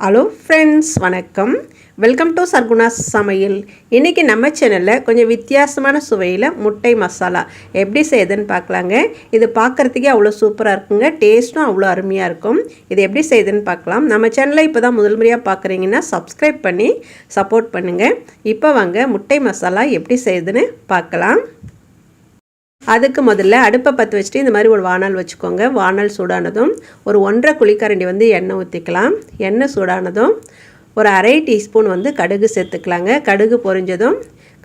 Hello friends, வணக்கம். Welcome to Sargunas சமையல். இன்றைக்கி நம்ம சேனலில் கொஞ்சம் வித்தியாசமான சுவையில் முட்டை மசாலா எப்படி செய்யுதுன்னு பார்க்கலாங்க. இது பார்க்குறதுக்கே அவ்வளோ சூப்பராக இருக்குங்க. டேஸ்ட்டும் அவ்வளோ அருமையாக இருக்கும். இது எப்படி செய்யுதுன்னு பார்க்கலாம். நம்ம சேனலை இப்போ தான் முதல் முறையாக பார்க்குறீங்கன்னா சப்ஸ்கிரைப் பண்ணி சப்போர்ட் பண்ணுங்கள். இப்போ வாங்க முட்டை மசாலா எப்படி செய்யுதுன்னு பார்க்கலாம். அதுக்கு முதல்ல அடுப்பை பற்ற வச்சுட்டு இந்த மாதிரி ஒரு வானல் வச்சுக்கோங்க. வானல் சூடானதும் ஒரு 1.5 குழிக்கரண்டி எண்ணெய் ஊற்றிக்கலாம். எண்ணெய் சூடானதும் ஒரு 1/2 டீஸ்பூன் கடுகு சேர்த்துக்கலாங்க. கடுகு பொரிஞ்சதும்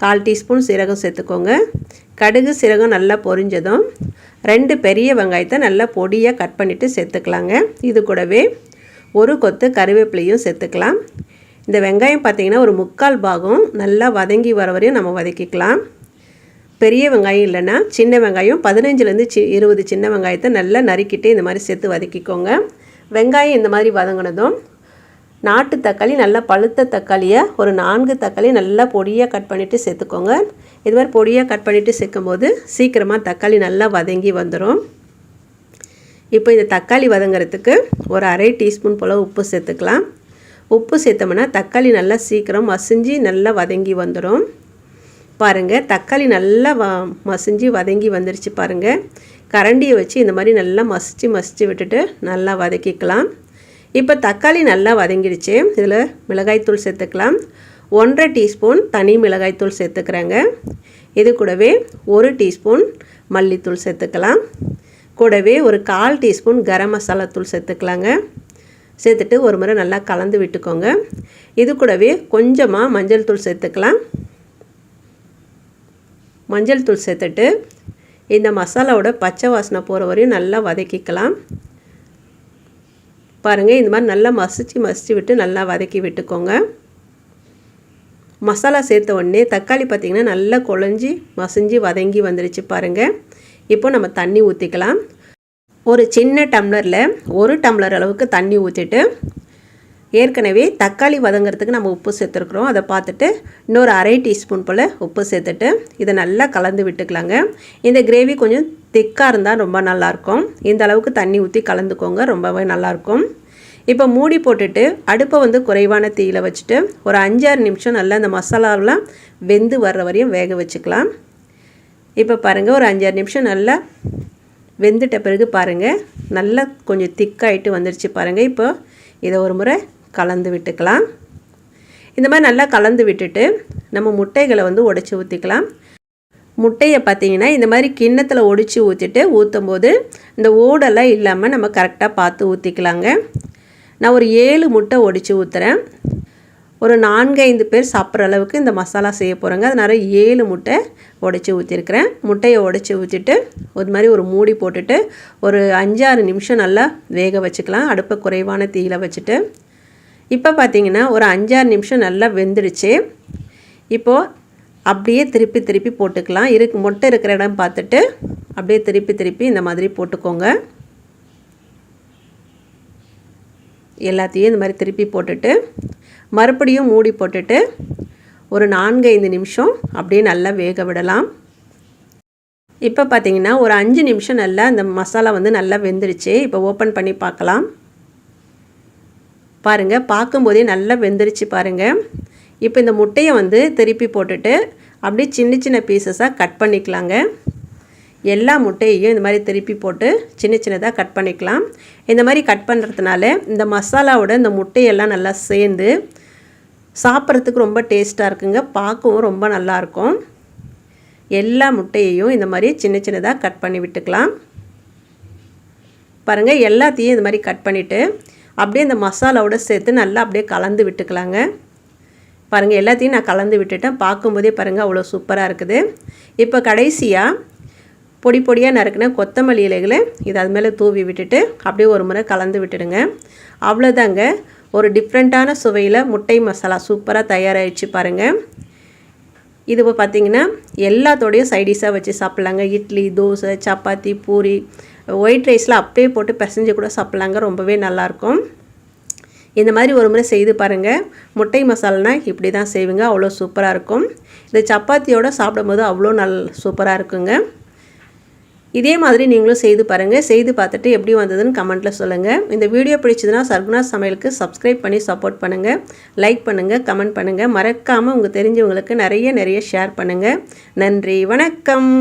1/4 டீஸ்பூன் சீரகம் சேர்த்துக்கோங்க. கடுகு சீரகம் நல்லா பொரிஞ்சதும் 2 பெரிய வெங்காயத்தை நல்லா பொடியாக கட் பண்ணிவிட்டு சேர்த்துக்கலாங்க. இது கூடவே ஒரு கொத்து கருவேப்பிலையும் சேர்த்துக்கலாம். இந்த வெங்காயம் பார்த்திங்கன்னா ஒரு 3/4 பாகம் நல்லா வதங்கி வர வரையும் நம்ம வதக்கிக்கலாம். பெரிய வெங்காயம் இல்லைன்னா சின்ன வெங்காயம் 15லேருந்து 20 சின்ன வெங்காயத்தை நல்லா நறுக்கிட்டு இந்த மாதிரி சேர்த்து வதக்கிக்கோங்க. வெங்காயம் இந்த மாதிரி வதங்கினதும் நாட்டு தக்காளி நல்லா பழுத்த தக்காளியை ஒரு 4 தக்காளி நல்லா பொடியாக கட் பண்ணிவிட்டு சேர்த்துக்கோங்க. இது மாதிரி பொடியாக கட் பண்ணிவிட்டு சேர்க்கும்போது சீக்கிரமாக தக்காளி நல்லா வதங்கி வந்துடும். இப்போ இந்த தக்காளி வதங்கிறதுக்கு ஒரு 1/2 டீஸ்பூன் போல் உப்பு சேர்த்துக்கலாம். உப்பு சேர்த்தோம்னா தக்காளி நல்லா சீக்கிரம் மசிஞ்சு நல்லா வதங்கி வந்துடும். பாருங்கள், தக்காளி நல்லா மசிஞ்சு வதங்கி வந்துருச்சு பாருங்கள். கரண்டியை வச்சு இந்த மாதிரி நல்லா மசிச்சு விட்டுட்டு நல்லா வதக்கிக்கலாம். இப்போ தக்காளி நல்லா வதங்கிடுச்சு. இதில் மிளகாய்த்தூள் சேர்த்துக்கலாம். 1.5 டீஸ்பூன் தனி மிளகாய்த்தூள் சேர்த்துக்கிறேங்க. இது கூடவே 1 டீஸ்பூன் மல்லித்தூள் சேர்த்துக்கலாம். கூடவே ஒரு 1/4 டீஸ்பூன் கரம் மசாலா தூள் சேர்த்துக்கலாங்க. சேர்த்துட்டு ஒரு முறை நல்லா கலந்து விட்டுக்கோங்க. இது கூடவே கொஞ்சமாக மஞ்சள் தூள் சேர்த்துக்கலாம். மஞ்சள் தூள் சேர்த்துட்டு இந்த மசாலாவோட பச்சை வாசனை போகிற வரையும் நல்லா வதக்கிக்கலாம். பாருங்கள், இந்த மாதிரி நல்லா மசிச்சு விட்டு நல்லா வதக்கி விட்டுக்கோங்க. மசாலா சேர்த்த உடனே தக்காளி பார்த்திங்கன்னா நல்லா குழஞ்சி மசிஞ்சு வதங்கி வந்துடுச்சு பாருங்கள். இப்போ நம்ம தண்ணி ஊற்றிக்கலாம். ஒரு சின்ன டம்ளரில் 1 டம்ளர் அளவுக்கு தண்ணி ஊற்றிட்டு ஏற்கனவே தக்காளி வதங்கிறதுக்கு நம்ம உப்பு சேர்த்துருக்குறோம். அதை பார்த்துட்டு இன்னொரு 1/2 டீஸ்பூன் போல் உப்பு சேர்த்துட்டு இதை நல்லா கலந்து விட்டுக்கலாங்க. இந்த கிரேவி கொஞ்சம் திக்காக இருந்தால் ரொம்ப நல்லாயிருக்கும். இந்த அளவுக்கு தண்ணி ஊற்றி கலந்துக்கோங்க, ரொம்பவே நல்லாயிருக்கும். இப்போ மூடி போட்டுட்டு அடுப்பை குறைவான தீயில் வச்சுட்டு ஒரு 5-6 நிமிஷம் நல்லா இந்த மசாலாவெலாம் வெந்து வர்ற வரையும் வேக வச்சுக்கலாம். இப்போ பாருங்கள், ஒரு 5-6 நிமிஷம் நல்லா வெந்துட்ட பிறகு பாருங்கள் நல்லா கொஞ்சம் திக்காயிட்டு வந்துடுச்சு பாருங்கள். இப்போ இதை ஒரு முறை கலந்து விட்டுக்கலாம். இந்த மாதிரி நல்லா கலந்து விட்டுட்டு நம்ம முட்டைகளை உடைச்சி ஊற்றிக்கலாம். முட்டையை பார்த்திங்கன்னா இந்த மாதிரி கிண்ணத்தில் ஒடிச்சு ஊற்றும் போது இந்த ஓடெல்லாம் இல்லாமல் நம்ம கரெக்டாக பார்த்து ஊற்றிக்கலாங்க. நான் ஒரு 7 முட்டை ஒடிச்சு ஊற்றுறேன். ஒரு 4-5 பேர் சாப்பிட்ற அளவுக்கு இந்த மசாலா செய்ய போகிறேங்க. அதனால் 7 முட்டை உடைச்சி ஊற்றிருக்கிறேன். முட்டையை உடைச்சி ஊற்றிட்டு ஒரு மாதிரி ஒரு மூடி போட்டுட்டு ஒரு 5-6 நிமிஷம் நல்லா வேக வச்சுக்கலாம். அடுப்பை குறைவான தீயில் வச்சுட்டு இப்போ பார்த்திங்கன்னா ஒரு 5-6 நிமிஷம் நல்லா வெந்துடுச்சு. இப்போது அப்படியே திருப்பி போட்டுக்கலாம். முட்டை இருக்கிற இடம் பார்த்துட்டு அப்படியே திருப்பி இந்த மாதிரி போட்டுக்கோங்க. எல்லாத்தையும் இந்த மாதிரி திருப்பி போட்டுட்டு மறுபடியும் மூடி போட்டுட்டு ஒரு 4-5 நிமிஷம் அப்படியே நல்லா வேக விடலாம். இப்போ பார்த்திங்கன்னா ஒரு 5 நிமிஷம் நல்லா இந்த மசாலா நல்லா வெந்துடுச்சு. இப்போ ஓப்பன் பண்ணி பார்க்கலாம். பாருங்கள், பார்க்கும்போதே நல்லா வெந்துடுச்சு பாருங்கள். இப்போ இந்த முட்டையை திருப்பி போட்டுட்டு அப்படியே சின்ன பீசஸாக கட் பண்ணிக்கலாங்க. எல்லா முட்டையையும் இந்த மாதிரி திருப்பி போட்டு சின்னதாக கட் பண்ணிக்கலாம். இந்த மாதிரி கட் பண்ணுறதுனால இந்த மசாலாவோட இந்த முட்டையெல்லாம் நல்லா சேர்ந்து சாப்பிட்றதுக்கு ரொம்ப டேஸ்ட்டாக இருக்குங்க. பார்க்கவும் ரொம்ப நல்லாயிருக்கும். எல்லா முட்டையையும் இந்த மாதிரி சின்னதாக கட் பண்ணி விட்டுக்கலாம். பாருங்கள், எல்லாத்தையும் இந்த மாதிரி கட் பண்ணிவிட்டு அப்படியே இந்த மசாலாவோட சேர்த்து நல்லா அப்படியே கலந்து விட்டுக்கலாங்க. பாருங்கள், எல்லாத்தையும் நான் கலந்து விட்டுட்டேன். பார்க்கும்போதே பாருங்கள் அவ்வளோ சூப்பராக இருக்குது. இப்போ கடைசியாக பொடியாக நறுக்கின கொத்தமல்லி இலைகளை இது அது மேலே தூவி விட்டுட்டு அப்படியே ஒரு முறை கலந்து விட்டுடுங்க. அவ்வளோதாங்க, ஒரு டிஃப்ரெண்ட்டான சுவையில் முட்டை மசாலா சூப்பராக தயாராகிடுச்சு பாருங்கள். இது பார்த்திங்கன்னா எல்லாத்தோடையும் சைடிஷாக வச்சு சாப்பிட்லாங்க. இட்லி, தோசை, சப்பாத்தி, பூரி, ஒயிட் ரைஸில் அப்படியே போட்டு பிசைஞ்சு கூட சாப்பிட்லாங்க. ரொம்பவே நல்லாயிருக்கும். இந்த மாதிரி ஒரு முறை செய்து பாருங்கள். முட்டை மசாலானா இப்படி தான் செய்வீங்க, அவ்வளோ சூப்பராக இருக்கும். இந்த சப்பாத்தியோடு சாப்பிடும்போது அவ்வளோ சூப்பராக இருக்குங்க. இதே மாதிரி நீங்களும் செய்து பாருங்கள். செய்து பார்த்துட்டு எப்படி வந்ததுன்னு கமெண்ட்டில் சொல்லுங்கள். இந்த வீடியோ பிடிச்சதுன்னா சர்குணாஸ் சமையலுக்கு சப்ஸ்கிரைப் பண்ணி சப்போர்ட் பண்ணுங்கள். லைக் பண்ணுங்கள், கமெண்ட் பண்ணுங்கள். மறக்காமல் உங்கள் தெரிஞ்சவங்களுக்கு நிறைய ஷேர் பண்ணுங்கள். நன்றி, வணக்கம்.